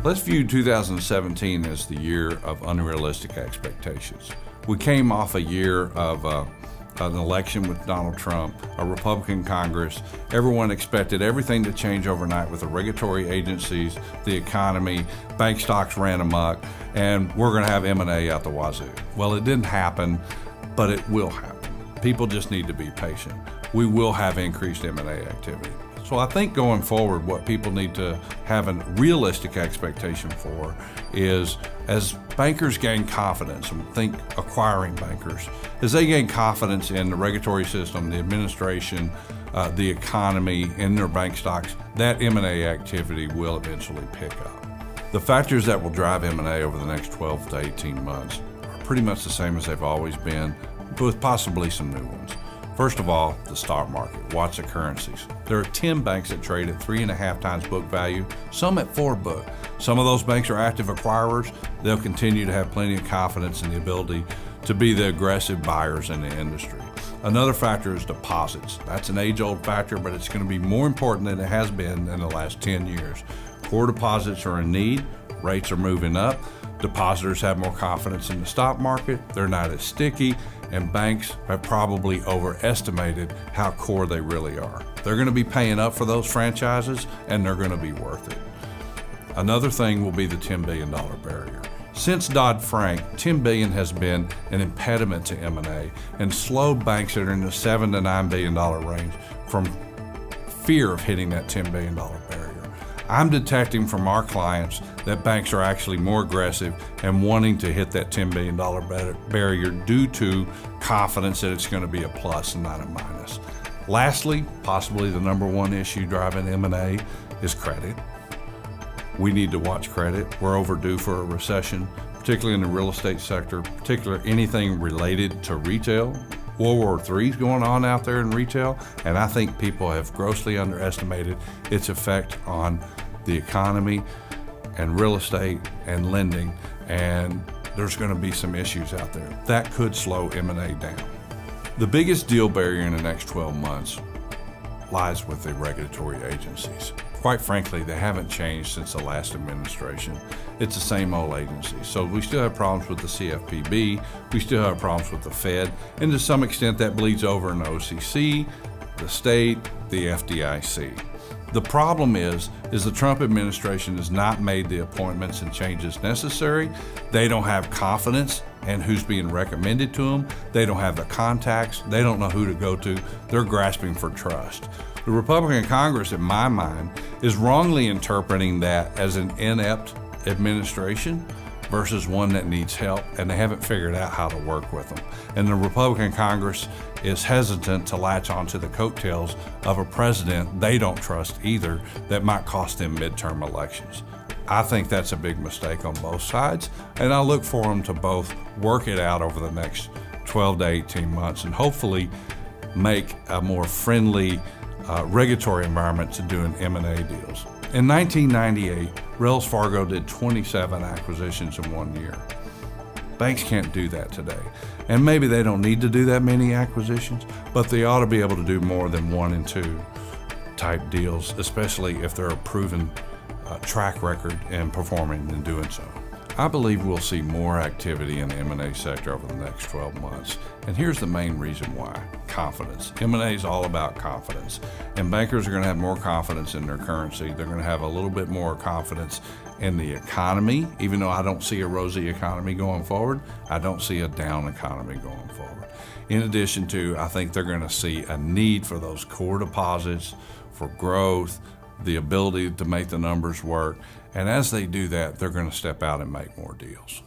Let's view 2017 as the year of unrealistic expectations. We came off a year of an election with Donald Trump, a Republican Congress. Everyone expected everything to change overnight with the regulatory agencies, the economy, bank stocks ran amok, and we're going to have M&A out the wazoo. Well, it didn't happen, but it will happen. People just need to be patient. We will have increased M&A activity. So I think going forward, what people need to have a realistic expectation for is, as bankers gain confidence, and think acquiring bankers, as they gain confidence in the regulatory system, the administration, the economy, and their bank stocks, that M&A activity will eventually pick up. The factors that will drive M&A over the next 12 to 18 months are pretty much the same as they've always been, with possibly some new ones. First of all, the stock market. Watch the currencies. There are 10 banks that trade at 3.5 times book value, some at 4 book. Some of those banks are active acquirers. They'll continue to have plenty of confidence in the ability to be the aggressive buyers in the industry. Another factor is deposits. That's an age-old factor, but it's going to be more important than it has been in the last 10 years. Core deposits are in need. Rates are moving up. Depositors have more confidence in the stock market. They're not as sticky, and banks have probably overestimated how core they really are. They're going to be paying up for those franchises, and they're going to be worth it. Another thing will be the $10 billion barrier. Since Dodd-Frank, $10 billion has been an impediment to M&A and slowed banks that are in the $7 to $9 billion range from fear of hitting that $10 billion barrier. I'm detecting from our clients that banks are actually more aggressive and wanting to hit that $10 billion barrier due to confidence that it's going to be a plus and not a minus. Lastly, possibly the number one issue driving M&A is credit. We need to watch credit. We're overdue for a recession, particularly in the real estate sector, particularly anything related to retail. World War III is going on out there in retail, and I think people have grossly underestimated its effect on the economy and real estate and lending, and there's going to be some issues out there. That could slow M&A down. The biggest deal barrier in the next 12 months lies with the regulatory agencies. Quite frankly, they haven't changed since the last administration. It's the same old agency. So we still have problems with the CFPB, we still have problems with the Fed, and to some extent that bleeds over in the OCC, the state, the FDIC. The problem is the Trump administration has not made the appointments and changes necessary. They don't have confidence in who's being recommended to them. They don't have the contacts. They don't know who to go to. They're grasping for trust. The Republican Congress, in my mind, is wrongly interpreting that as an inept administration versus one that needs help, and they haven't figured out how to work with them. And the Republican Congress is hesitant to latch onto the coattails of a president they don't trust either that might cost them midterm elections. I think that's a big mistake on both sides, and I look for them to both work it out over the next 12 to 18 months and hopefully make a more friendly regulatory environment to doing M&A deals. In 1998, Wells Fargo did 27 acquisitions in 1 year. Banks can't do that today. And maybe they don't need to do that many acquisitions, but they ought to be able to do more than 1 and 2 type deals, especially if they're a proven track record in performing and doing so. I believe we'll see more activity in the M&A sector over the next 12 months. And here's the main reason why: confidence. M&A is all about confidence. And bankers are going to have more confidence in their currency. They're going to have a little bit more confidence in the economy. Even though I don't see a rosy economy going forward, I don't see a down economy going forward. In addition to, I think they're going to see a need for those core deposits, for growth, the ability to make the numbers work. And as they do that, they're going to step out and make more deals.